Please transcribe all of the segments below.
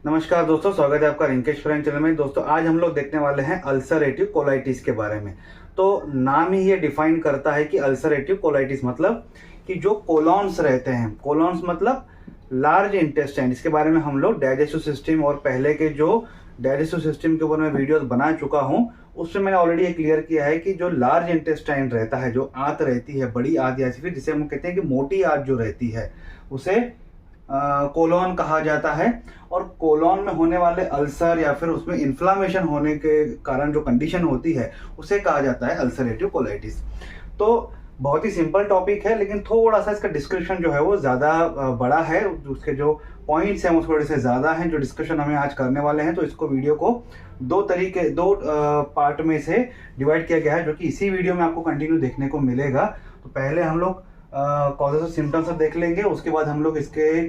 नमस्कार दोस्तों, स्वागत है आपका रिंकेश फ्रेंड चैनल में। दोस्तों आज हम लोग देखने वाले हैं अल्सरेटिव कोलाइटिस के बारे में। तो नाम ही ये डिफाइन करता है कि अल्सरेटिव कोलाइटिस मतलब कि जो कोलॉन्स रहते हैं, कोलॉन्स मतलब लार्ज इंटेस्टाइन। इसके बारे में हम लोग डाइजेस्टिव सिस्टम और पहले के जो डाइजेस्टिव सिस्टम के ऊपर मैं वीडियोस बना चुका हूं, उसमें मैंने ऑलरेडी ये क्लियर किया है कि जो लार्ज इंटेस्टाइन रहता है, जो आंत रहती है, बड़ी आंत या फिर जिसे हम कहते हैं कि मोटी आंत जो रहती है, उसे कोलोन कहा जाता है। और कोलोन में होने वाले अल्सर या फिर उसमें इन्फ्लामेशन होने के कारण जो कंडीशन होती है उसे कहा जाता है अल्सरेटिव कोलाइटिस। तो बहुत ही सिंपल टॉपिक है, लेकिन थोड़ा सा इसका डिस्क्रिप्शन जो है वो ज़्यादा बड़ा है। उसके जो पॉइंट्स हैं वो थोड़े से ज़्यादा हैं जो डिस्कशन हमें आज करने वाले हैं। तो इसको वीडियो को दो पार्ट में से डिवाइड किया गया है, जो कि इसी वीडियो में आपको कंटिन्यू देखने को मिलेगा। तो पहले हम लोग कॉजेस और सिम्टम्स देख लेंगे, उसके बाद हम लोग इसके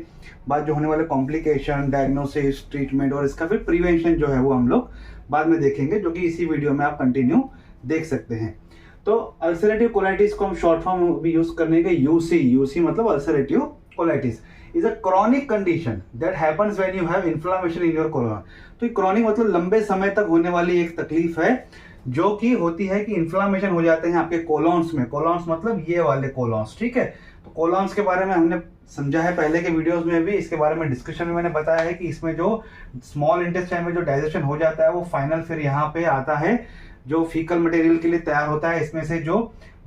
बाद जो होने वाले कॉम्प्लिकेशन, डायग्नोसिस, ट्रीटमेंट और इसका फिर प्रिवेंशन जो है वो हम लोग बाद में देखेंगे, जो कि इसी वीडियो में आप कंटिन्यू देख सकते हैं। तो अल्सरेटिव कोलाइटिस को हम शॉर्ट फॉर्म भी यूज करने के यूसी मतलब ulcerative colitis is a chronic condition that happens when you have inflammation in your colon. तो क्रॉनिक मतलब लंबे समय तक होने वाली एक तकलीफ है जो कि होती है कि इन्फ्लामेशन हो जाते हैं आपके कोलॉन्स में। कोलॉन्स मतलब ये वाले कोलॉन्स, ठीक है। तो कोलॉन्स के बारे में हमने समझा है पहले के वीडियोस में भी, इसके बारे में डिस्कशन में मैंने बताया है कि इसमें जो स्मॉल इंटेस्टाइन में जो डाइजेशन हो जाता है वो फाइनल फिर यहाँ पे आता है जो फीकल मटेरियल के लिए तैयार होता है। इसमें से जो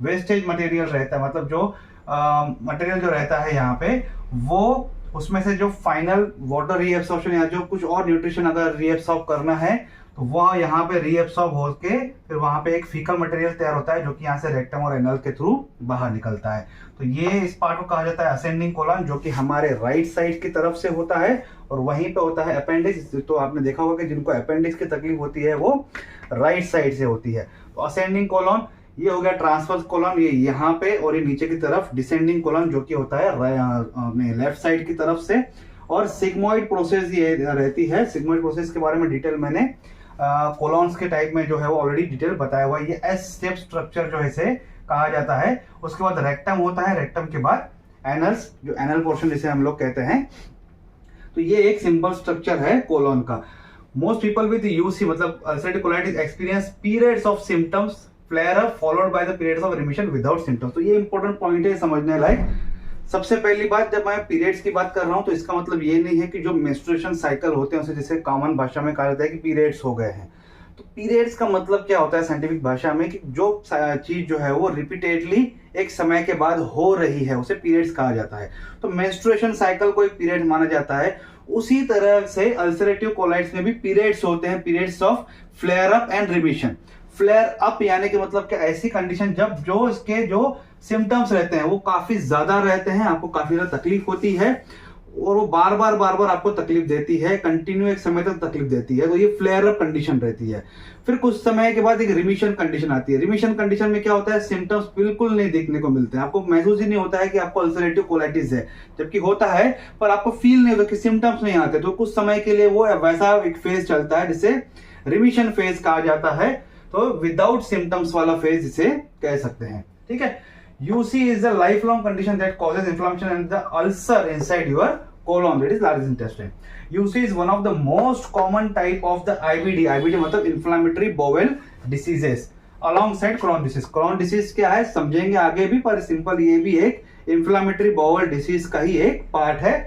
वेस्टेज मटेरियल रहता है, मतलब जो मटेरियल जो रहता है यहाँ पे, वो उसमें से जो फाइनल वाटर रीएब्सॉर्प्शन या जो कुछ और न्यूट्रिशन अगर रीएब्सॉर्ब करना है तो वह यहाँ पे रीएब्सॉर्ब होके फिर वहां पे एक फीकल मटेरियल तैयार होता है जो कि यहाँ से रेक्टम और एनल के थ्रू बाहर निकलता है। तो ये इस पार्ट को कहा जाता है असेंडिंग कोलन, जो कि हमारे राइट साइड की तरफ से होता है। और वहीं पे होता है अपेंडिक्स। तो आपने देखा होगा कि जिनको अपेंडिक्स की तकलीफ होती है वो राइट साइड से होती है। तो असेंडिंग कोलन ये हो गया, ट्रांसवर्स कोलन ये यहाँ पे, और ये नीचे की तरफ डिसेंडिंग कोलन जो कि होता है लेफ्ट साइड की तरफ से। और सिग्मोइड प्रोसेस ये रहती है। सिग्मोइड प्रोसेस के बारे में डिटेल मैंने कोलॉन्स के टाइप में जो है वो ऑलरेडी डिटेल बताया हुआ है। ये एस शेप स्ट्रक्चर जो है इसे कहा जाता है। उसके बाद रेक्टम होता है, रेक्टम के बाद एनल्स, जो एनल पोर्शन जिसे हम लोग कहते हैं। तो ये एक सिंपल स्ट्रक्चर है कोलॉन का। मोस्ट पीपल विद यूसी मतलब ulcerative colitis experience periods of symptoms flare up followed by the periods of remission without symptoms. तो ये इंपॉर्टेंट पॉइंट है समझने लायक। सबसे पहली बात, जब मैं पीरियड्स की बात कर रहा हूं तो इसका मतलब ये नहीं है कि जो मेंस्ट्रुएशन साइकिल होते हैं उसे जिसे कॉमन भाषा में कहा जाता है कि पीरियड्स हो गए हैं। तो पीरियड्स का मतलब क्या होता है साइंटिफिक भाषा में, कि जो चीज जो है वो रिपीटेडली एक समय के बाद हो रही है उसे पीरियड्स कहा जाता है। तो मेंस्ट्रुएशन साइकिल को एक पीरियड माना जाता है। उसी तरह से अल्सरेटिव कोलाइटिस में भी पीरियड्स होते हैं, periods of flare up and remission. Flare up यानी कि मतलब कि ऐसी कंडीशन जब जो इसके जो सिम्टम्स रहते हैं वो काफी ज्यादा रहते हैं, आपको काफी ज्यादा तकलीफ होती है और वो बार बार आपको तकलीफ देती है, कंटिन्यू एक समय तक तकलीफ देती है। तो ये फ्लेयर अप कंडीशन रहती है। फिर कुछ समय के बाद एक रिमिशन कंडीशन आती है। रिमिशन कंडीशन में क्या होता है, सिम्टम्स बिल्कुल नहीं देखने को मिलते हैं, आपको महसूस ही नहीं होता है कि आपको अल्सरेटिव कोलाइटिस है, जबकि होता है पर आपको फील नहीं होता कि सिम्टम्स नहीं आते। तो कुछ समय के लिए वो वैसा एक फेज चलता है जिसे रिमिशन फेज कहा जाता है। तो विदाउट सिम्टम्स वाला फेज जिसे कह सकते हैं, ठीक है। UC is a lifelong condition that causes inflammation and the ulcer inside your colon, that is large intestine. UC is one of the most common type of the IBD. IBD मतलब inflammatory bowel diseases alongside Crohn disease. Crohn disease क्या है समझेंगे आगे भी, पर simple ये भी एक inflammatory bowel disease का ही एक पार्ट है।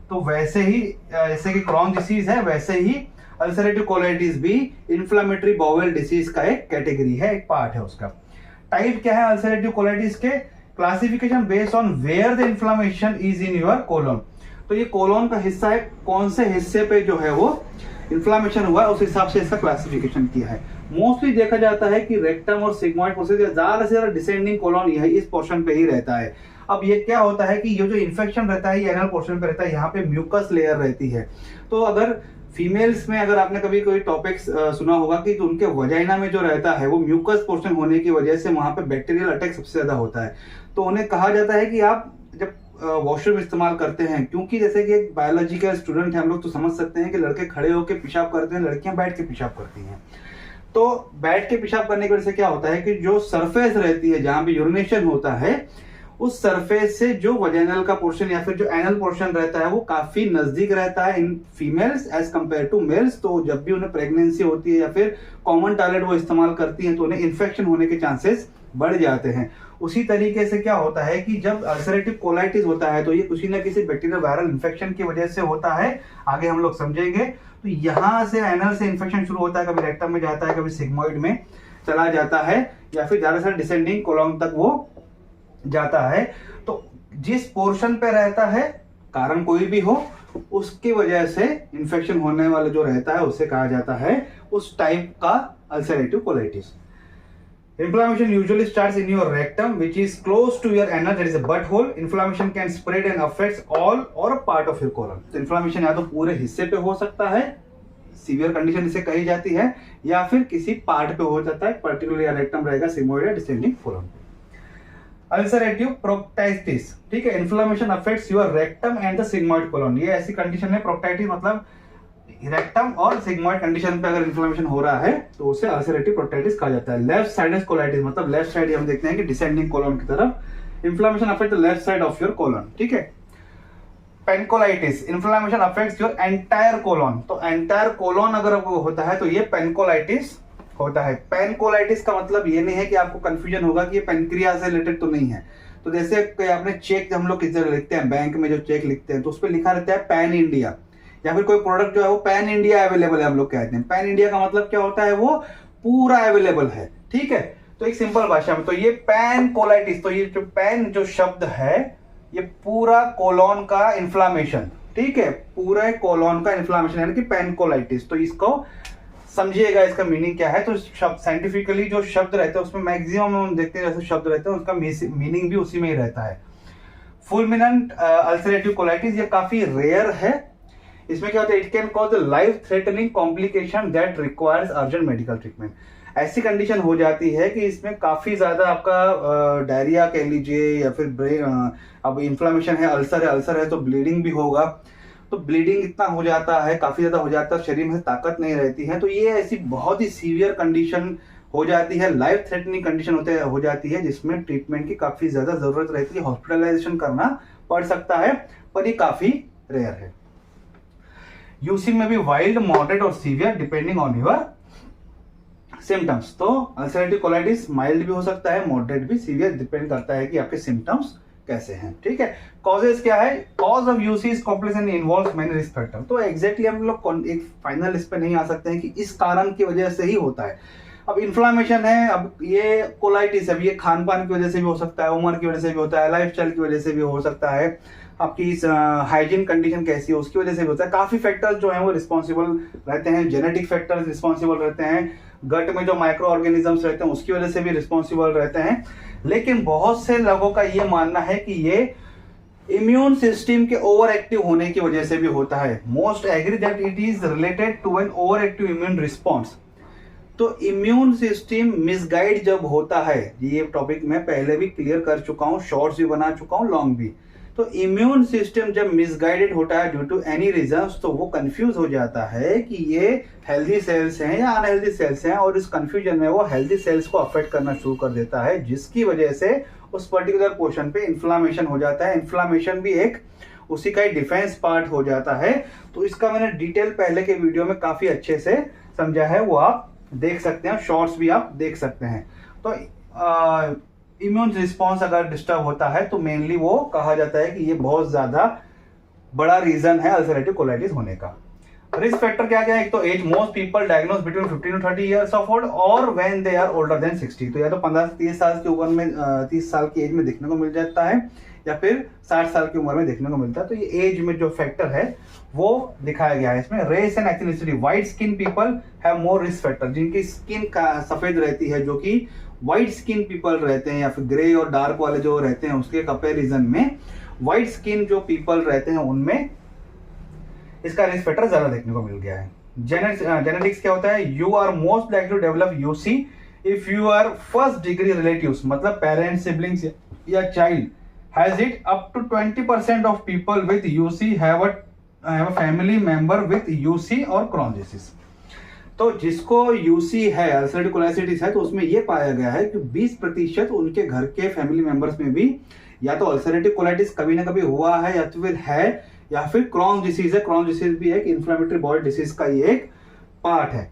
तो वैसे ही जैसे कि Crohn disease है, वैसे ही अल्सरेटिव कोलाइटिस भी इन्फ्लामेटरी बाउल डिसीज का एक कैटेगरी है, एक पार्ट है उसका। टाइप क्या है अल्सरेटिव कोलाइटिस के, classification based on where the inflammation is in your colon. तो ये कोलन का हिस्सा है, कौन से हिस्से पे जो है वो इन्फ्लेमेशन हुआ है उस हिसाब से इसका क्लासिफिकेशन किया है। मोस्टली देखा जाता है कि रेक्टम और सिग्मोइड प्रोसेस ज्यादा से ज्यादा डिसेंडिंग कोलन यह इस पोर्शन पे ही रहता है। अब ये क्या होता है कि ये जो इन्फेक्शन रहता है ये एनल पोर्शन पे रहता है, यहाँ पे म्यूकस लेयर रहती है। तो अगर फीमेल्स में अगर आपने कभी कोई टॉपिक सुना होगा कि तो उनके वजाइना में जो रहता है वो म्यूकस पोर्शन होने की वजह से वहां पे बैक्टीरियल अटैक सबसे ज्यादा होता है। तो उन्हें कहा जाता है कि आप जब वॉशरूम इस्तेमाल करते हैं, क्योंकि जैसे कि एक बायोलॉजिकल स्टूडेंट है हम लोग तो समझ सकते हैं कि लड़के खड़े होकर पेशाब करते हैं, लड़कियां बैठ के पेशाब करती हैं। तो बैठ के पेशाब करने की वजह से क्या होता है कि जो सरफेस रहती है जहां पे यूरिनेशन होता है उस सरफेस से जो वजाइनल का पोर्शन या फिर जो एनल पोर्शन रहता है वो काफी नजदीक रहता है in females as compared to males. तो जब भी उन्हें प्रेगनेंसी होती है या फिर कॉमन टॉयलेट वो इस्तेमाल करती हैं तो उन्हें इन्फेक्शन होने के चांसेस बढ़ जाते हैं। उसी तरीके से क्या होता है कि जब अल्सरेटिव कोलाइटिस होता है तो ये किसी न किसी बैक्टीरियल वायरल इन्फेक्शन की वजह से होता है, आगे हम लोग समझेंगे। तो यहाँ से एनल से इन्फेक्शन शुरू होता है, कभी रेक्टम में जाता है, कभी सिग्मोइड में चला जाता है या फिर ज्यादातर डिसेंडिंग कोलॉन तक वो जाता है। तो जिस पोर्शन पे रहता है, कारण कोई भी हो, उसकी वजह से इन्फेक्शन होने वाला जो रहता है उसे कहा जाता है उस टाइप का ulcerative colitis. Inflammation usually starts in your rectum, which is close to your anus, that is a butthole. Inflammation can spread and affects all or a part of your colon. तो inflammation या तो पूरे हिस्से पे हो सकता है, severe condition इसे कही जाती है, या फिर किसी पार्ट पे हो जाता है, पर्टिकुलरली रेक्टम रहेगा, सिग्मोइड या डिसेंडिंग कोलन। अल्सरेटिव प्रोक्टाइटिस, ठीक है, inflammation affects your rectum and the sigmoid colon. ये ऐसी कंडीशन है, प्रोक्टाइटिस मतलब रेक्टम और सिग्मोइड कंडीशन पे अगर इन्फ्लेमेशन हो रहा है तो उसे अल्सरेटिव प्रोक्टाइटिस कहा जाता है। लेफ्ट साइडस कोलाइटिस मतलब लेफ्ट साइड हम देखते हैं कि डिसेंडिंग कोलन की तरफ inflammation affect the left side of your colon, ठीक है। Pancolitis, inflammation affects your entire colon. तो एंटायर कोलन अगर होता है तो ये पेनकोलाइटिस होता है। पेनकोलाइटिस का मतलब ये नहीं है कि आपको कंफ्यूजन होगा कि ये पेनक्रिया से रिलेटेड तो नहीं है। तो जैसे आपने चेक हम लोग किस तरह लिखते हैं, बैंक में जो चेक लिखते हैं तो उस पर लिखा रहता है पैन इंडिया, या फिर कोई प्रोडक्ट जो है वो पैन इंडिया अवेलेबल है हम लोग कहते हैं। पैन इंडिया का मतलब क्या होता है, वो पूरा अवेलेबल है, ठीक है। तो एक सिंपल भाषा में तो ये पैन कोलाइटिस, तो ये जो पैन जो शब्द है ये पूरा कोलोन का इन्फ्लामेशन, ठीक है, पूरे कोलोन का इन्फ्लामेशन यानी कि पैन कोलाइटिस। तो इसको समझिएगा, इसका मीनिंग क्या है। तो शब्द साइंटिफिकली जो शब्द रहते हैं उसमें मैक्सिमम हम देखते हैं जैसे शब्द रहते हैं उसका मीनिंग भी उसी में ही रहता है। फुलमिनेंट अल्सरेटिव कोलाइटिस ये काफी रेयर है। इसमें क्या होता है, it can cause life threatening complication that requires urgent medical treatment. ऐसी कंडीशन हो जाती है कि इसमें काफी ज्यादा आपका डायरिया कह लीजिए या फिर ब्रेन, अब इन्फ्लेमेशन है, अल्सर है तो ब्लीडिंग भी होगा। तो ब्लीडिंग इतना हो जाता है, काफी ज्यादा हो जाता है, शरीर में ताकत नहीं रहती है। तो ये ऐसी बहुत ही सीवियर कंडीशन हो जाती है, लाइफ थ्रेटनिंग कंडीशन हो जाती है, जिसमें ट्रीटमेंट की काफी ज्यादा जरूरत रहती है, हॉस्पिटलाइजेशन करना पड़ सकता है, पर ये काफी रेयर है। यूसी में भी वाइल्ड, मॉडरेट और severe depending on your symptoms. तो अल्सरेटिव कोलाइटिस माइल्ड भी हो सकता है, मॉडरेट भी, सीवियर डिपेंड करता है कि आपके सिम्टम्स कैसे हैं, ठीक है। कॉजेस क्या है, cause of UC is complex and involves many risk factor. तो एग्जैक्टली हम लोग एक फाइनल इस पे नहीं आ सकते हैं कि इस कारण की वजह से ही होता है। अब इन्फ्लामेशन है, अब ये कोलाइटिस है, ये खान पान की वजह से भी हो सकता है, उम्र की वजह से भी होता है, लाइफस्टाइल की वजह से भी हो सकता है, आपकी हाइजीन कंडीशन कैसी है उसकी वजह से भी होता है। काफी फैक्टर्स जो हैं वो रिस्पॉन्सिबल रहते हैं, जेनेटिक फैक्टर्स रिस्पॉन्सिबल रहते हैं, गट में जो माइक्रो ऑर्गेनिजम्स रहते हैं उसकी वजह से भी रिस्पॉन्सिबल रहते हैं। लेकिन बहुत से लोगों का ये मानना है कि ये इम्यून सिस्टम के ओवर एक्टिव होने की वजह से भी होता है। Most agree that it is related to an overactive immune response. तो इम्यून सिस्टम मिसगाइड जब होता है, ये टॉपिक मैं पहले भी क्लियर कर चुका हूं, शॉर्ट्स भी बना चुका हूं, लॉन्ग भी। तो इम्यून सिस्टम जब मिसगाइडेड होता है ड्यू टू एनी रीजंस, तो वो कंफ्यूज हो जाता है कि ये हेल्दी सेल्स हैं या अनहेल्दी सेल्स हैं, और इस कंफ्यूजन में वो हेल्दी सेल्स को अफेक्ट करना शुरू कर देता है, जिसकी वजह से उस पर्टिकुलर पोर्शन पे इन्फ्लामेशन हो जाता है। इन्फ्लामेशन भी एक उसी का ही डिफेंस पार्ट हो जाता है। तो इसका मैंने डिटेल पहले के वीडियो में काफी अच्छे से समझा है, वो आप देख सकते हैं, शॉर्ट्स भी आप देख सकते हैं। तो इम्यून रिस्पॉन्स अगर डिस्टर्ब होता है तो मेनली वो कहा जाता है कि ये बहुत ज्यादा बड़ा रीजन है अल्सरेटिव कोलाइटिस होने का। रिस्क फैक्टर क्या क्या है, एक तो age, most people diagnose between 15 to 30 years of old और when they are older than 60। तो या तो 15 से 30 साल की उम्र में, 30 साल की एज में देखने को मिल जाता है, या फिर 60 साल की उम्र में देखने को मिलता है। तो ये एज में जो फैक्टर है वो दिखाया गया है इसमें। Race and ethnicity, white skin people have more risk factor, जिनकी स्किन का सफेद रहती है, जो कि व्हाइट स्किन पीपल रहते हैं, या फिर ग्रे और डार्क वाले जो रहते हैं उसके कंपैरिजन में व्हाइट स्किन जो पीपल रहते हैं उनमें इसका रिस्क फैक्टर ज्यादा देखने को मिल गया है। जेनेटिक्स क्या होता है, you are most like to develop UC if you are first degree relatives, मतलब पेरेंट्स, सिबलिंग्स या child has it. Up to 20% of people with UC have a family member with UC और Crohn disease. तो जिसको UC है, ulcerative colitis है, तो उसमें यह पाया गया है कि 20% उनके घर के फैमिली मेंबर्स में भी या तो अल्सरेटिव कोलाइटिस कभी ना कभी हुआ है या तो फिर है, या फिर क्रॉन्स डिसीज है। क्रॉन्स डिसीज भी एक इन्फ्लेमेटरी बॉडी डिसीज का ही एक पार्ट है।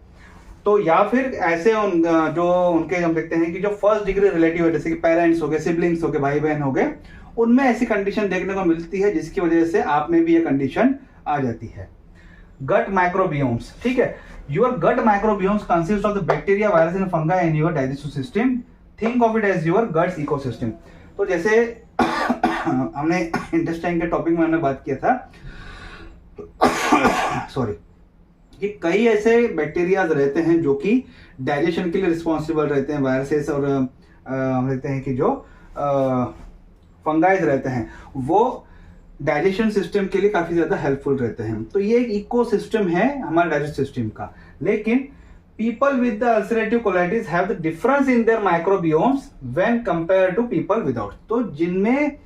तो या फिर ऐसे जो उनके हम देखते हैं कि जो फर्स्ट डिग्री रिलेटिव है, जैसे कि पेरेंट्स हो गए, सिबलिंग्स हो गए, भाई बहन हो गए, उनमें ऐसी कंडीशन देखने को मिलती है जिसकी वजह से आप में भी ये कंडीशन आ जाती है। गट माइक्रोबियोम्स, ठीक है, your gut microbiomes consist of the bacteria, virus and fungi in your digestive system. Think of it as your gut's ecosystem. तो जैसे हमने इंटेस्टाइन के टॉपिक में हमने बात किया था सॉरी, कि कई ऐसे बैक्टीरियाज रहते हैं जो कि डाइजेशन के लिए रिस्पॉन्सिबल रहते हैं, वायरसेस और हम कहते हैं कि जो फंगाइज रहते हैं वो डाइजेशन सिस्टम के लिए काफी ज्यादा हेल्पफुल रहते हैं। तो ये एक इकोसिस्टम है हमारे डाइजेस्टिव सिस्टम का। लेकिन people with the ulcerative colitis have the difference in their microbiomes when compare to people without. तो जिनमें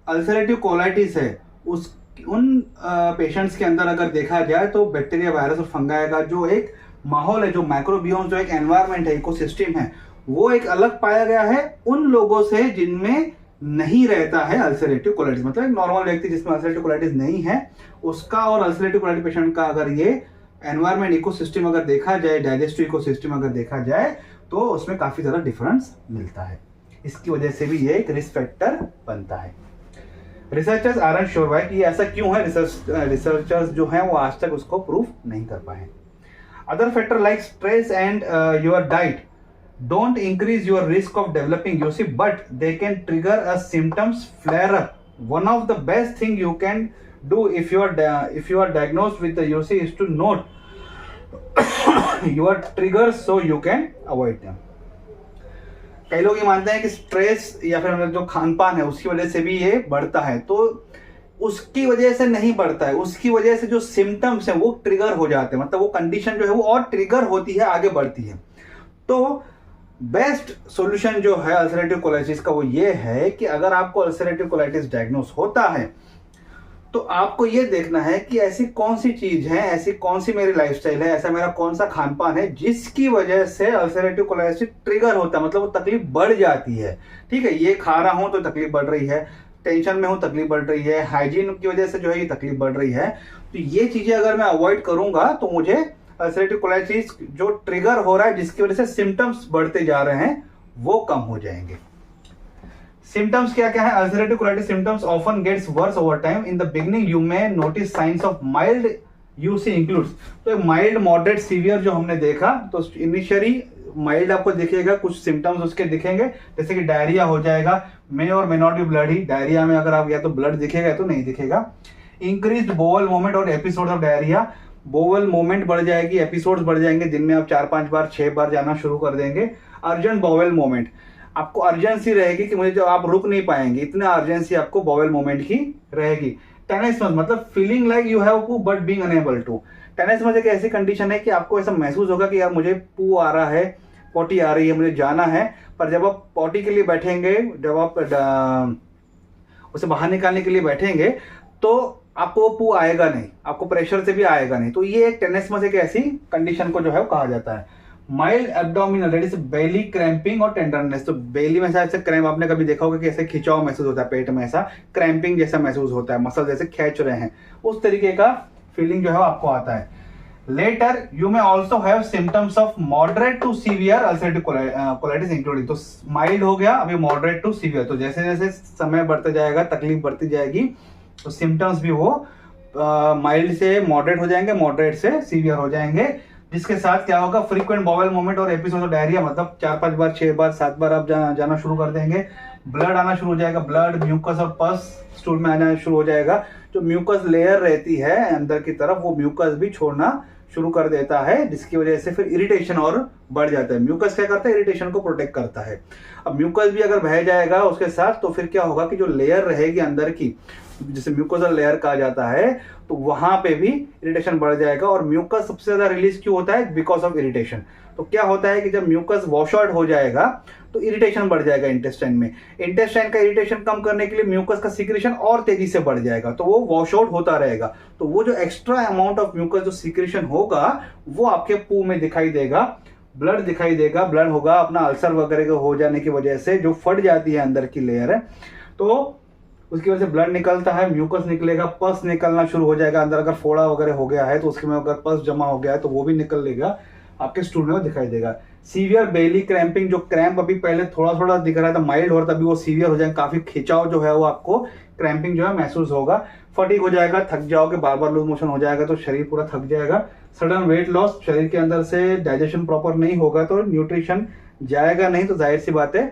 अल्सरेटिव कोलाइटिस है उन पेशेंट्स के अंदर अगर देखा जाए तो बैक्टीरिया, वायरस और फंगाई का जो एक माहौल है, जो माइक्रोबियोम, जो एक एनवायरनमेंट है, इकोसिस्टम है, वो एक अलग पाया गया है उन लोगों से जिनमें नहीं रहता है अल्सरेटिव कोलाइटिस। मतलब एक नॉर्मल व्यक्ति जिसमें अल्सरेटिव कोलाइटिस नहीं है उसका और अल्सरेटिव कोलाइटिस पेशेंट का अगर ये एनवायरनमेंट, इकोसिस्टम अगर देखा जाए, डाइजेस्टिव इकोसिस्टम अगर देखा जाए तो उसमें काफी ज्यादा डिफरेंस मिलता है। इसकी वजह से भी ये एक रिस्क फैक्टर बनता है। रिसर्चर्स आर श्योर वाई, कि ऐसा क्यों है, रिसर्चर्स जो हैं वो आज तक उसको प्रूव नहीं कर पाए। Other factor like stress and your diet don't increase your risk of developing UC, but they can trigger a symptoms flare up. One of the best thing you can do if you are diagnosed with the UC is to note your triggers so you can avoid them. कई लोग ये मानते हैं कि stress या फिर जो खान पान है उसकी वजह से भी ये बढ़ता है, तो उसकी वजह से नहीं बढ़ता है, उसकी वजह से जो सिम्टम्स हैं वो ट्रिगर हो जाते हैं, मतलब वो कंडीशन जो है वो और ट्रिगर होती है, आगे बढ़ती है। तो बेस्ट सॉल्यूशन जो है अल्सरेटिव कोलाइटिस का वो ये है कि अगर आपको अल्सरेटिव कोलाइटिस डायग्नोस होता है तो आपको ये देखना है कि ऐसी कौन सी चीज है, ऐसी कौन सी मेरी लाइफस्टाइल है, ऐसा मेरा कौन सा खान पान है जिसकी वजह से अल्सरेटिव कोलाइटिस ट्रिगर होता है, मतलब वो तकलीफ बढ़ जाती है। ठीक है, ये खा रहा हूं तो तकलीफ बढ़ रही है, टेंशन में हूं तकलीफ बढ़ रही है, हाइजीन की वजह से जो है ये तकलीफ बढ़ रही है। तो ये चीजें अगर मैं अवॉइड करूंगा तो मुझे अल्सरेटिव कोलाइटिस जो ट्रिगर हो रहा है जिसकी वजह से सिम्टम्स बढ़ते जा रहे हैं वो कम हो जाएंगे। सिम्टम्स क्या क्या है? Ulcerative colitis symptoms often gets worse over time. In the beginning you may notice signs of mild UC includes. तो माइल्ड, मॉडरेट, सीवियर जो हमने देखा, तो इनिशियली माइल्ड आपको दिखेगा, कुछ सिम्टम्स उसके दिखेंगे जैसे कि डायरिया हो जाएगा, मे और may not be bloody. Diarrhoea में अगर आप या तो ब्लड दिखेगा या तो नहीं दिखेगा। इंक्रीज्ड बोवल मूवमेंट और episode of diarrhoea, bowel movement बढ़ जाएगी, एपिसोड्स बढ़ जाएंगे, दिन में आप 4-5 बार 6 बार जाना शुरू कर देंगे। अर्जेंट बोवल मूवमेंट, आपको अर्जेंसी रहेगी कि मुझे जो आप रुक नहीं पाएंगे, इतना अर्जेंसी आपको बोवल मूवमेंट की रहेगी। टेनिसमस मतलब फीलिंग लाइक यू हैव पू बट बीइंग अनेबल टू। टेनिसमस एक ऐसी कंडीशन है कि आपको ऐसा महसूस होगा कि यार मुझे पू आ रहा है, पॉटी आ रही है, मुझे जाना है, पर जब आप पॉटी के लिए बैठेंगे, जब आप उसे बाहर निकालने के लिए बैठेंगे तो आपको पू आएगा नहीं, आपको प्रेशर से भी आएगा नहीं। तो ये एक टेनिसमस एक ऐसी कंडीशन को जो है वो कहा जाता है। Mild abdominal, that is belly cramping और टेंडरनेस। तो बेली में ऐसे क्रैम्प आपने कभी देखा होगा कि ऐसे खिंचाव महसूस होता है, पेट में ऐसा क्रैम्पिंग जैसा महसूस होता है, मसल जैसे खींच रहे हैं, उस तरीके का फीलिंग जो है आपको आता है। Later you may also have symptoms of moderate to severe ulcerative colitis including. तो माइल्ड हो गया, अभी मॉडरेट टू सीवियर। तो जैसे जैसे समय बढ़ते जाएगा, तकलीफ बढ़ती जाएगी, तो सिम्टम्स भी वो माइल्ड से मॉडरेट हो जाएंगे, मॉडरेट से सीवियर हो जाएंगे, जिसके साथ क्या होगा? फ्रीक्वेंट बॉवल मूवमेंट और एपिसोड ऑफ डायरिया, मतलब 4-5 बार 6 बार 7 बार आप जाना शुरू कर देंगे। ब्लड आना शुरू हो जाएगा, ब्लड, म्यूकस और पस स्टूल में आना शुरू हो जाएगा। जो म्यूकस लेयर रहती है अंदर की तरफ, वो म्यूकस भी छोड़ना शुरू कर देता है, जिसकी वजह से फिर इरिटेशन और बढ़ जाता है। म्यूकस क्या करता है? इरिटेशन को प्रोटेक्ट करता है। अब म्यूकस भी अगर बह जाएगा उसके साथ, तो फिर क्या होगा कि जो लेयर रहेगी अंदर की, जिसे म्यूकोसल लेयर कहा जाता है, तो वहां पे भी इरिटेशन बढ़ जाएगा। और म्यूकस सबसे ज्यादा रिलीज क्यों होता है? Because of irritation. तो क्या होता है कि जब म्यूकस वॉश आउट हो जाएगा तो इरिटेशन बढ़ जाएगा इंटेस्टाइन में। इंटेस्टाइन का इरिटेशन कम करने के लिए म्यूकस का सिक्रेशन और तेजी से बढ़ जाएगा, तो वो वॉश आउट होता रहेगा। तो वो जो एक्स्ट्रा अमाउंट ऑफ म्यूकस जो सिक्रेशन होगा वो आपके पू में दिखाई देगा, ब्लड दिखाई देगा, ब्लड होगा अपना अल्सर वगैरह के हो जाने की वजह से जो फट जाती है अंदर की लेयर है। तो उसकी वजह से ब्लड निकलता है, म्यूकस निकलेगा, पस निकलना शुरू हो जाएगा अंदर। अगर फोड़ा वगैरह हो गया है तो उसके में अगर पस जमा हो गया है तो वो भी निकल लेगा, आपके स्टूल में वो दिखाई देगा। सीवियर बेली क्रैम्पिंग, जो क्रैम्प अभी पहले थोड़ा थोड़ा दिख रहा था, माइल्ड हो रहा था, अभी वो सीवियर हो जाएगा, काफी खिंचाव जो है वो आपको क्रैम्पिंग जो है महसूस होगा। फटीग हो जाएगा, थक जाओगे, बार बार लूज मोशन हो जाएगा तो शरीर पूरा थक जाएगा। सडन वेट लॉस, शरीर के अंदर से डाइजेशन प्रॉपर नहीं होगा तो न्यूट्रिशन जाएगा नहीं, तो जाहिर सी बात है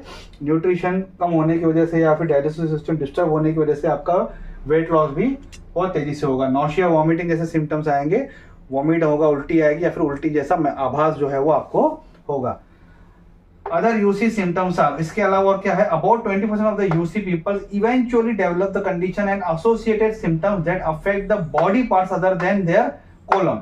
न्यूट्रिशन कम होने की वजह से या फिर डाइजेस्टिव सिस्टम डिस्टर्ब होने की वजह से आपका वेट लॉस भी बहुत तेजी से होगा। नौशिया, वॉमिटिंग जैसे सिम्टम्स आएंगे, वॉमिट होगा, उल्टी आएगी या फिर उल्टी जैसा आभास जो है वो आपको होगा। अदर यूसी सिम्टम्स आर, इसके अलावा और क्या है, about 20% of the UC people eventually develop the condition and associated symptoms that affect the body parts other than their colon.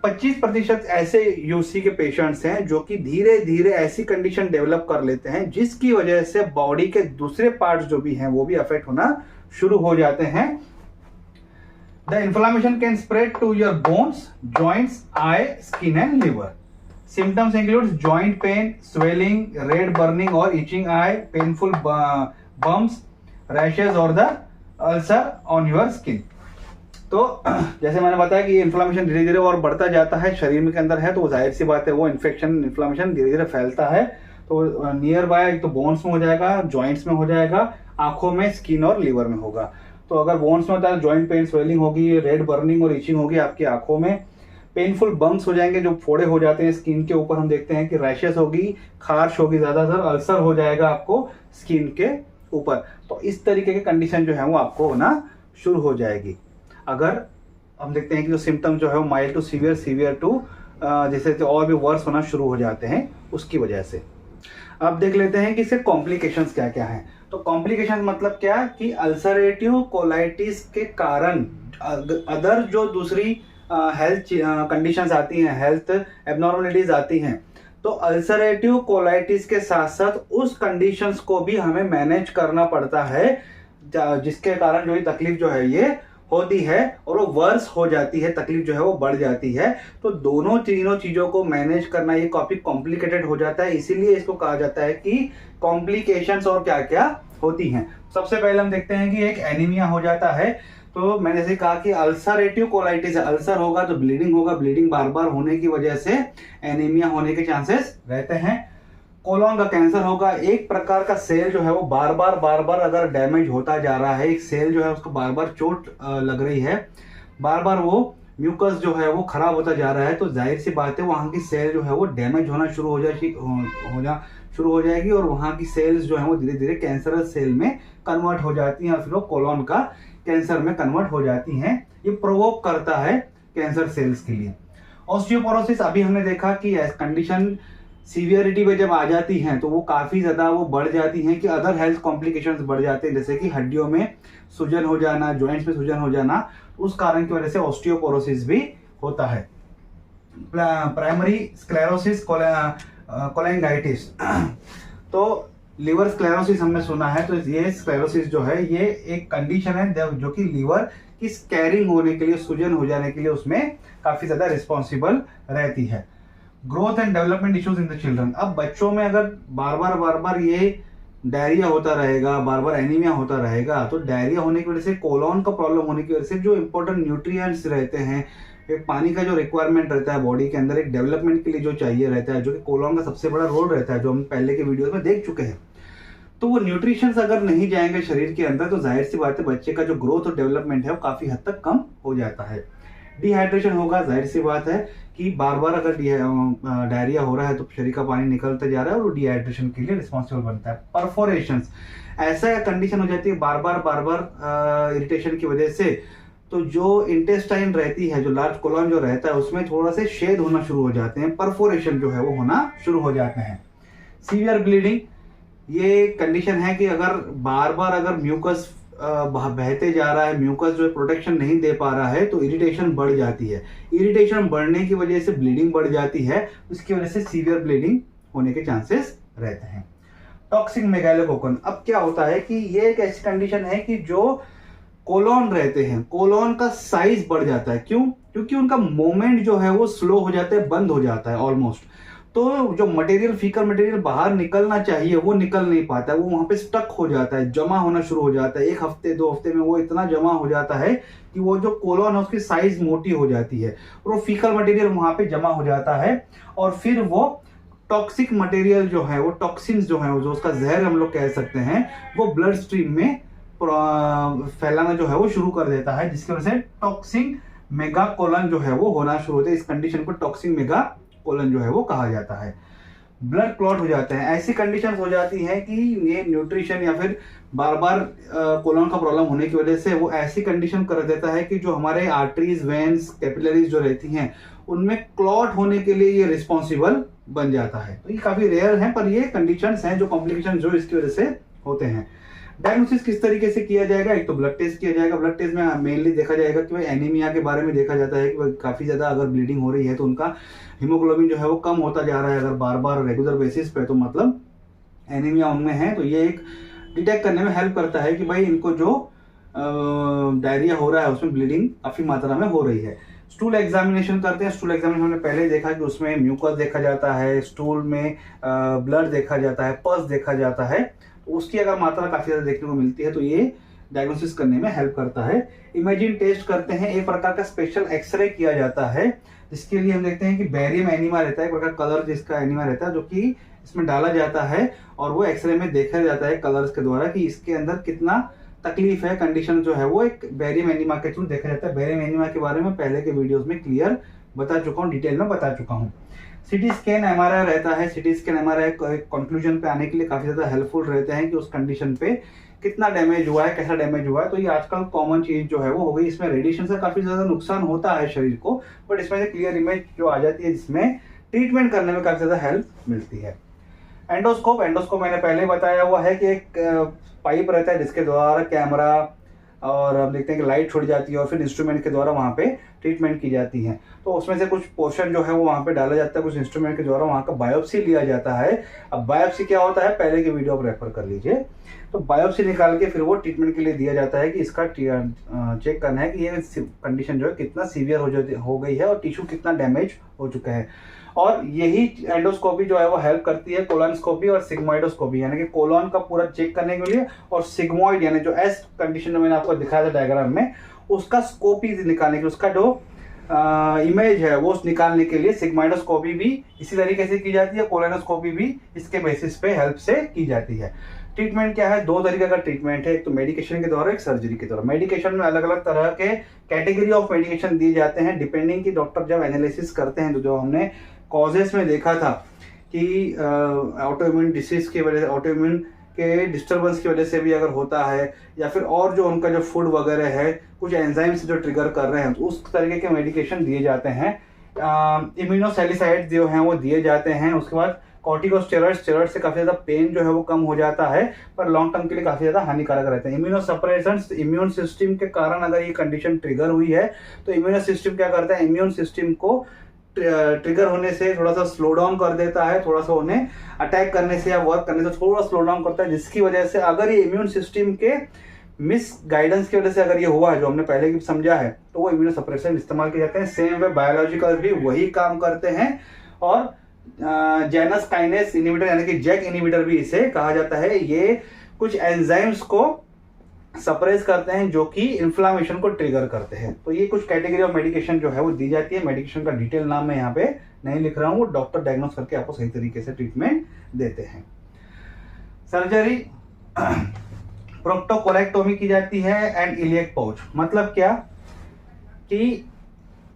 25% ऐसे यूसी के पेशेंट्स हैं जो कि धीरे धीरे ऐसी कंडीशन डेवलप कर लेते हैं जिसकी वजह से बॉडी के दूसरे पार्ट्स जो भी हैं वो भी अफेक्ट होना शुरू हो जाते हैं। The inflammation can spread to your bones, joints, eye, skin and liver. Symptoms include joint pain, swelling, red burning or itching eye, painful bumps, rashes or the ulcer on your skin. तो जैसे मैंने बताया कि ये inflammation धीरे धीरे और बढ़ता जाता है, शरीर के अंदर है तो जाहिर सी बात है वो इन्फेक्शन इन्फ्लामेशन धीरे धीरे फैलता है। तो नियर बाय तो बोन्स में हो जाएगा, जॉइंट्स में हो जाएगा, आंखों में, स्किन और लीवर में होगा। तो अगर बोन्स में होता है जॉइंट पेन, स्वेलिंग होगी, रेड बर्निंग और इचिंग होगी आपकी आंखों में, पेनफुल बम्प्स हो जाएंगे, जो फोड़े हो जाते हैं स्किन के ऊपर, हम देखते हैं कि रैशेस होगी, खारिश होगी, ज्यादातर अल्सर हो जाएगा आपको स्किन के ऊपर। तो इस तरीके के कंडीशन जो है वो आपको होना शुरू हो जाएगी। अगर हम देखते हैं कि जो सिम्टम्स जो है वो mild to severe, severe to जैसे तो और भी वर्स होना शुरू हो जाते हैं उसकी वजह से। अब देख लेते हैं कि इसके कॉम्प्लिकेशंस क्या क्या हैं। तो कॉम्प्लिकेशन मतलब क्या कि अल्सरेटिव कोलाइटिस के कारण अदर जो दूसरी हेल्थ कंडीशंस आती हैं, हेल्थ एबनॉर्मलिटीज आती हैं, तो अल्सरेटिव कोलाइटिस के साथ साथ उस कंडीशंस को भी हमें मैनेज करना पड़ता है जिसके कारण जो ये तकलीफ जो है ये होती है और वो वर्स हो जाती है, तकलीफ जो है वो बढ़ जाती है। तो दोनों तीनों चीजों को मैनेज करना ये काफी कॉम्प्लिकेटेड हो जाता है, इसीलिए इसको कहा जाता है कि कॉम्प्लिकेशंस और क्या क्या होती हैं। सबसे पहले हम देखते हैं कि एक एनीमिया हो जाता है। तो मैंने जैसे कहा कि अल्सरेटिव कोलाइटिस है, अल्सर होगा तो ब्लीडिंग होगा, ब्लीडिंग बार बार होने की वजह से एनीमिया होने के चांसेस रहते हैं। कोलोन का कैंसर होगा, एक प्रकार का सेल जो है वो बार बार अगर डैमेज होता जा रहा है, एक सेल जो है उसको बार बार चोट लग रही है, बार बार वो म्यूकस जो है वो खराब होता जा रहा है, तो जाहिर सी बात है वहां की सेल जो है वो डैमेज होना शुरू हो जाएगी और वहां की सेल्स जो है वो धीरे धीरे कैंसरस सेल में कन्वर्ट हो जाती हैं और फिर वो कोलोन का कैंसर में कन्वर्ट हो जाती हैं। ये प्रोवोक करता है कैंसर सेल्स के लिए। ऑस्टियोपोरोसिस, अभी हमने देखा कि कंडीशन सीवियरिटी पे जब आ जाती हैं तो वो काफी ज्यादा वो बढ़ जाती हैं कि अदर हेल्थ कॉम्प्लिकेशंस बढ़ जाते हैं, जैसे कि हड्डियों में सूजन हो जाना, जॉइंट्स में सूजन हो जाना, उस कारण की वजह से ऑस्टियोपोरोसिस भी होता है। प्राइमरी स्क्लेरोसिस कोलांगाइटिस, तो लिवर स्क्लेरोसिस हमने सुना है, तो ये स्क्लेरोसिस जो है ये एक कंडीशन है जो कि लिवर की स्कैरिंग होने के लिए, सूजन हो जाने के लिए उसमें काफी ज्यादा रिस्पॉन्सिबल रहती है। Growth and development issues in the children, अब बच्चों में अगर बार बार ये डायरिया होता रहेगा, बार बार एनीमिया होता रहेगा, तो डायरिया होने की वजह से, कोलोन का प्रॉब्लम होने की वजह से जो इंपॉर्टेंट न्यूट्रिएंट्स रहते हैं, एक पानी का जो रिक्वायरमेंट रहता है बॉडी के अंदर एक डेवलपमेंट के लिए जो चाहिए रहता है, जो कि कोलोन का सबसे बड़ा रोल रहता है, जो हम पहले के वीडियोस में देख चुके हैं, तो वो न्यूट्रिशंस अगर नहीं जाएंगे शरीर के अंदर तो जाहिर सी बात है बच्चे का जो ग्रोथ और डेवलपमेंट है वो काफी हद तक कम हो जाता है। डिहाइड्रेशन होगा, जाहिर सी बात है कि बार बार अगर डायरिया हो रहा है तो शरीर का पानी निकलता जा रहा है और वो डिहाइड्रेशन के लिए रिस्पॉन्सिबल बनता है। परफोरेशंस, ऐसा कंडीशन हो जाती है बार बार इरिटेशन की वजह से, तो जो इंटेस्टाइन रहती है, जो लार्ज कोलोन जो रहता है उसमें थोड़ा से छेद होना शुरू हो जाते हैं, परफोरेशन जो है वो होना शुरू हो जाते हैं। सीवियर ब्लीडिंग, ये कंडीशन है कि अगर बार बार अगर म्यूकस बहते जा रहा है, म्यूकस जो है प्रोटेक्शन नहीं दे पा रहा है, तो इरिटेशन बढ़ जाती है, इरिटेशन बढ़ने की वजह से ब्लीडिंग बढ़ जाती है, उसकी वजह से सीवियर ब्लीडिंग होने के चांसेस रहते हैं। टॉक्सिक मेगालोकोकन, अब क्या होता है कि ये एक ऐसी कंडीशन है कि जो कोलोन रहते हैं, कोलोन का साइज बढ़ जाता है। क्यों? क्योंकि उनका मूवमेंट जो है वो स्लो हो जाता है, बंद हो जाता है ऑलमोस्ट। तो जो मटेरियल, फीकल मटेरियल बाहर निकलना चाहिए वो निकल नहीं पाता है, वो वहां पे स्टक हो जाता है, जमा होना शुरू हो जाता है। 1 हफ्ते 2 हफ्ते में वो इतना जमा हो जाता है कि वो जो कोलोन है उसकी साइज मोटी हो जाती है और वो फीकल मटेरियल वहां पे जमा हो जाता है और फिर वो टॉक्सिक मटेरियल जो है, वो टॉक्सिन्स जो है, जो उसका जहर हम लोग कह सकते हैं, वो ब्लड स्ट्रीम में फैलाना जो है वो शुरू कर देता है, जिसकी वजह से टॉक्सिक मेगा कोलन जो है वो होना शुरू होता है। इस कंडीशन को टॉक्सिक मेगा कोलन जो है वो कहा जाता है। ब्लड क्लॉट हो जाते हैं, ऐसी कंडीशंस हो जाती हैं कि ये न्यूट्रिशन या फिर बार बार कोलन का प्रॉब्लम होने की वजह से वो ऐसी कंडीशन कर देता है कि जो हमारे आर्टरीज, वेन्स, कैपिलरीज जो रहती हैं उनमें क्लॉट होने के लिए ये रिस्पॉन्सिबल बन जाता है। तो ये काफी रेयर है, पर ये कंडीशंस हैं जो कॉम्प्लिकेशन जो इसकी वजह से होते हैं। डायग्नोसिस किस तरीके से किया जाएगा? एक तो ब्लड टेस्ट किया जाएगा। ब्लड टेस्ट में मेनली देखा जाएगा कि भाई एनीमिया के बारे में देखा जाता है कि काफी ज्यादा अगर ब्लीडिंग हो रही है तो उनका हीमोग्लोबिन जो है वो कम होता जा रहा है अगर बार बार रेगुलर बेसिस पे, तो मतलब एनीमिया उनमें है। तो ये एक डिटेक्ट करने में हेल्प करता है कि भाई इनको जो डायरिया हो रहा है उसमें ब्लीडिंग काफी मात्रा में हो रही है। स्टूल एग्जामिनेशन करते हैं। स्टूल एग्जामिनेशन हमने पहले देखा कि उसमें म्यूकस देखा जाता है, स्टूल में ब्लड देखा जाता है, पस देखा जाता है। तो उसकी अगर मात्रा काफी ज्यादा देखने को मिलती है तो ये डायग्नोसिस करने में हेल्प करता है। इमेजिंग टेस्ट करते हैं, एक प्रकार का स्पेशल एक्सरे किया जाता है जिसके लिए हम देखते हैं कि बैरियम एनीमा रहता है, एक प्रकार कलर जिसका एनीमा रहता है जो कि इसमें डाला जाता है और वो एक्सरे में देखा जाता है कलर्स के द्वारा कि इसके अंदर कितना तकलीफ है, कंडीशन जो है वो एक बैरियम एनीमा के थ्रू देखा जाता है। बैरियम एनीमा के बारे में पहले के वीडियोस में क्लियर बता चुका हूँ, डिटेल में बता चुका हूँ। सिटी स्कैन एमआरआई रहता है। सिटी स्कैन एमआरआई कंक्लूजन पे आने के लिए काफी ज्यादा हेल्पफुल रहते हैं कि उस कंडीशन पे कितना डैमेज हुआ है, कैसा डैमेज हुआ है। तो ये आजकल कॉमन चीज जो है वो हो गई। इसमें रेडिएशन से काफी ज्यादा नुकसान होता है शरीर को, बट इसमें से क्लियर इमेज जो आ जाती है जिसमें ट्रीटमेंट करने में काफी ज्यादा हेल्प मिलती है। एंडोस्कोप, एंडोस्कोप मैंने पहले बताया हुआ है कि एक पाइप रहता है जिसके द्वारा कैमरा और हम देखते हैं कि लाइट छुड़ जाती है और फिर इंस्ट्रूमेंट के द्वारा वहाँ पे ट्रीटमेंट की जाती है। तो उसमें से कुछ पोर्शन जो है वो वहाँ पे डाला जाता है, कुछ इंस्ट्रूमेंट के द्वारा वहाँ का बायोप्सी लिया जाता है। अब बायोप्सी क्या होता है, पहले के वीडियो आप रेफर कर लीजिए। तो बायोप्सी निकाल के फिर वो ट्रीटमेंट के लिए दिया जाता है कि इसका चेक करना है कि ये कंडीशन जो है कितना सीवियर हो गई है और टिश्यू कितना डैमेज हो चुका है। और यही एंडोस्कोपी जो है वो हेल्प करती है कोलोनोस्कोपी और सिग्मोइडोस्कोपी, यानी कि कोलोन का पूरा चेक करने के लिए, और सिग्मोइड यानी जो एस कंडीशन मैंने आपको दिखाया था डायग्राम में, उसका स्कोपी निकालने के लिए, उसका जो इमेज है वो निकालने के लिए सिग्मोइडोस्कोपी भी इसी तरीके से की जाती है, कोलोनोस्कोपी भी इसके बेसिस पे हेल्प से की जाती है। ट्रीटमेंट क्या है? 2 तरीके का ट्रीटमेंट है, एक तो मेडिकेशन के द्वारा, एक सर्जरी के द्वारा। मेडिकेशन में अलग अलग तरह के कैटेगरी ऑफ मेडिकेशन दिए जाते हैं डिपेंडिंग की डॉक्टर जब एनालिसिस करते हैं। तो जो हमने कॉजेस में देखा था कि ऑटोइम्यून डिसीज की वजह से, ऑटोइम्यून के डिस्टर्बेंस की वजह से भी अगर होता है, या फिर और जो उनका जो फूड वगैरह है कुछ एंजाइम्स जो ट्रिगर कर रहे हैं, तो उस तरीके के मेडिकेशन दिए जाते हैं। इम्यूनोसैलिसाइड्स जो हैं वो दिए जाते हैं। उसके बाद कॉर्टिकोस्टेरॉइड्स, स्टेरॉइड से काफी ज्यादा पेन जो है वो कम हो जाता है, पर लॉन्ग टर्म के लिए काफी ज्यादा हानिकारक रहते हैं। इम्यूनोसप्रेसेंट्स, इम्यून सिस्टम के कारण अगर ये कंडीशन ट्रिगर हुई है तो इम्यून सिस्टम क्या करता है, इम्यून सिस्टम को ट्रिगर होने से थोड़ा सा स्लो डाउन कर देता है, थोड़ा सा उन्हें अटैक करने से या वर्क करने से थोड़ा स्लो डाउन करता है, जिसकी वजह से अगर ये इम्यून सिस्टम के मिस गाइडेंस की वजह से अगर ये हुआ है जो हमने पहले भी समझा है, तो वो इम्यूनो सप्रेशन इस्तेमाल किए जाते हैं। सेम वे बायोलॉजिकल भी वही काम करते हैं, और जैनस काइनेस इनहिबिटर यानी कि जैक इनहिबिटर भी इसे कहा जाता है। ये कुछ एंजाइम्स को सप्रेस करते हैं जो कि इन्फ्लामेशन को ट्रिगर करते हैं। तो ये कुछ कैटेगरी ऑफ मेडिकेशन जो है वो दी जाती है। मेडिकेशन का डिटेल नाम मैं यहाँ पे नहीं लिख रहा हूँ, वो डॉक्टर डायग्नोस करके आपको सही तरीके से ट्रीटमेंट देते हैं। सर्जरी, प्रोक्टोकोलेक्टोमी की जाती है एंड इलियक पाउच। मतलब क्या कि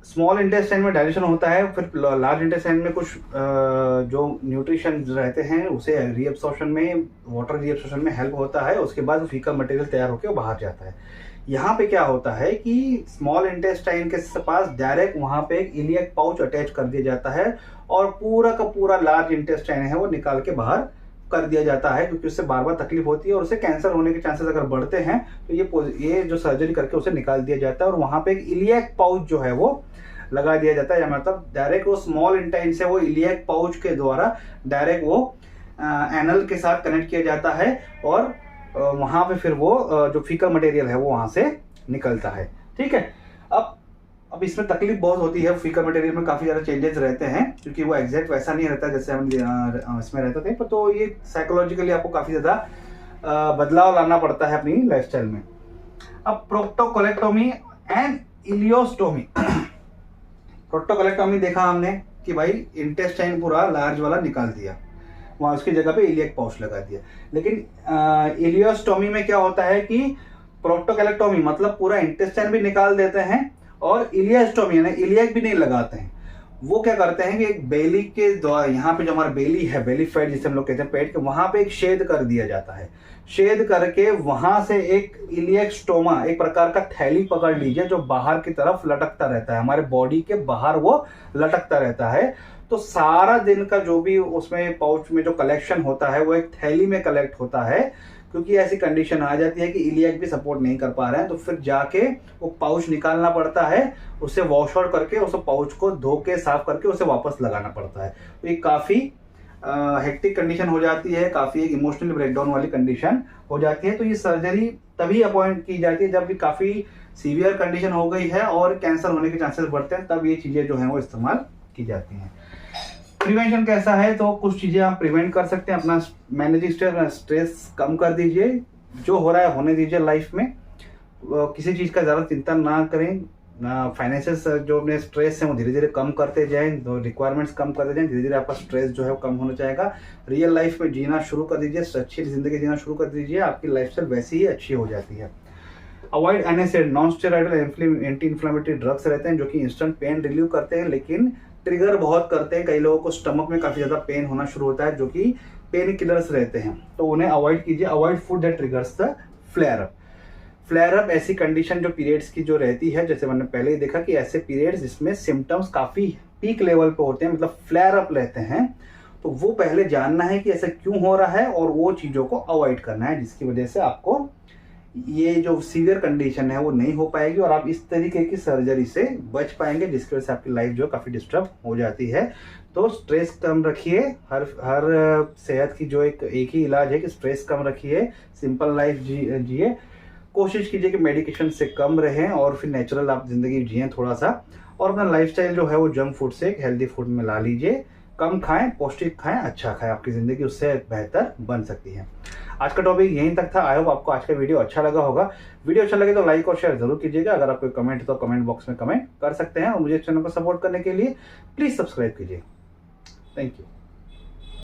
स्मॉल इंटेस्टाइन में डाइजेशन होता है, फिर लार्ज इंटेस्टाइन में कुछ जो न्यूट्रिशन रहते हैं उसे रीअब्सॉर्प्शन में, वाटर रीअब्सॉर्प्शन में हेल्प होता है। उसके बाद फीकल मटेरियल तैयार होकर बाहर जाता है। यहाँ पे क्या होता है कि स्मॉल इंटेस्टाइन के पास डायरेक्ट वहाँ पे एक इलियक पाउच अटैच कर दिया जाता है और पूरा का पूरा लार्ज इंटेस्टाइन है वो निकाल के बाहर कर दिया जाता है, क्योंकि उससे बार बार तकलीफ होती है और उससे कैंसर होने के चांसेस अगर बढ़ते हैं तो ये जो सर्जरी करके उसे निकाल दिया जाता है और वहाँ पे एक इलियक पाउच जो है वो लगा दिया जाता है। या मतलब डायरेक्ट वो स्मॉल इंटेस्टाइन से वो इलियक पाउच के द्वारा डायरेक्ट वो एनल के साथ कनेक्ट किया जाता है और वहां पे फिर वो जो फीकल मटेरियल है वो वहां से निकलता है। ठीक है। अब अब इसमें तकलीफ बहुत होती है, फीकल मटेरियल में काफ़ी ज़्यादा चेंजेस रहते हैं क्योंकि वो एग्जैक्ट वैसा नहीं रहता जैसे हम इसमें रहते थे, तो ये साइकोलॉजिकली आपको काफ़ी ज़्यादा बदलाव लाना पड़ता है अपनी लाइफस्टाइल में। अब प्रोक्टोकोलेक्टोमी एंड इलियोस्टोमी। प्रोक्टोकोलेक्टोमी देखा हमने कि भाई इंटेस्टाइन पूरा लार्ज वाला निकाल दिया, वहाँ उसकी जगह पे इलियक पाउच लगा दिया। लेकिन इलियोस्टोमी में क्या होता है कि प्रोक्टोकोलेक्टोमी मतलब पूरा इंटेस्टाइन भी निकाल देते हैं और इलियोस्टोमी यानी इलियक भी नहीं लगाते हैं। वो क्या करते हैं कि एक बेली के द्वारा, यहाँ पे जो हमारा बेली है, बेली फैट जिसे हम लोग कहते हैं पेट के, वहां पे एक छेद कर दिया जाता है। छेद करके वहां से एक इलियक स्टोमा, एक प्रकार का थैली पकड़ लीजिए जो बाहर की तरफ लटकता रहता है, हमारे बॉडी के बाहर वो लटकता रहता है। तो सारा दिन का जो भी उसमें पाउच में जो कलेक्शन होता है वो एक थैली में कलेक्ट होता है। क्योंकि ऐसी कंडीशन आ जाती है कि इलियक भी सपोर्ट नहीं कर पा रहे हैं, तो फिर जाके वो पाउच निकालना पड़ता है, उसे वॉश आउट करके उस पाउच को धो के साफ करके उसे वापस लगाना पड़ता है। तो ये काफ़ी हेक्टिक कंडीशन हो जाती है, काफ़ी एक इमोशनल ब्रेकडाउन वाली कंडीशन हो जाती है। तो ये सर्जरी तभी अपॉइंट की जाती है जब भी काफ़ी सीवियर कंडीशन हो गई है और कैंसर होने के चांसेस बढ़ते हैं, तब ये चीज़ें जो हैं वो इस्तेमाल की जाती हैं। प्रिवेंशन कैसा है, तो कुछ चीज़ें आप प्रिवेंट कर सकते हैं। अपना मैनेजिंग स्ट्रेस कम कर दीजिए, जो हो रहा है होने दीजिए लाइफ में, किसी चीज़ का ज़्यादा चिंता ना करें। फाइनेंशियल जो अपने स्ट्रेस है वो धीरे धीरे कम करते जाएं, रिक्वायरमेंट्स कम करते जाएं, धीरे धीरे आपका स्ट्रेस जो है वो कम होना चाहेगा। रियल लाइफ में जीना शुरू कर दीजिए, अच्छी ज़िंदगी जीना शुरू कर दीजिए, आपकी लाइफस्टाइल वैसी ही अच्छी हो जाती है। Avoid NSAID, non steroidal anti inflammatory drugs रहते हैं जो कि इंस्टेंट पेन रिलीव करते हैं लेकिन ट्रिगर बहुत करते हैं। कई लोगों को स्टमक में काफ़ी ज़्यादा पेन होना शुरू होता है जो कि पेन किलर्स रहते हैं, तो उन्हें अवॉइड कीजिए। Avoid food that triggers the flare up. Flare up ऐसी कंडीशन जो पीरियड्स की जो रहती है, जैसे मैंने पहले ही देखा कि ऐसे पीरियड्स जिसमें सिम्टम्स काफ़ी पीक लेवल पे होते हैं, मतलब फ्लेयर अप रहते हैं, तो वो पहले जानना है कि ऐसा क्यों हो रहा है और वो चीज़ों को अवॉइड करना है, जिसकी वजह से आपको ये जो सीवियर कंडीशन है वो नहीं हो पाएगी और आप इस तरीके की सर्जरी से बच पाएंगे, जिसकी वजह से आपकी लाइफ जो काफ़ी डिस्टर्ब हो जाती है। तो स्ट्रेस कम रखिए, हर सेहत की जो एक ही इलाज है कि स्ट्रेस कम रखिए, सिंपल लाइफ जिए, कोशिश कीजिए कि मेडिकेशन से कम रहें और फिर नेचुरल आप जिंदगी जिएं थोड़ा सा, और अपना लाइफस्टाइल जो है वो जंक फूड से एक हेल्दी फूड में ला लीजिए। कम खाएं, पौष्टिक खाएं, अच्छा खाएं, आपकी ज़िंदगी उससे बेहतर बन सकती है। आज का टॉपिक यहीं तक था। आई होप आपको आज का वीडियो अच्छा लगा होगा। वीडियो अच्छा लगे तो लाइक और शेयर जरूर कीजिएगा। अगर आपको कमेंट है तो कमेंट बॉक्स में कमेंट कर सकते हैं और मुझे चैनल को सपोर्ट करने के लिए प्लीज़ सब्सक्राइब कीजिए। Thank you.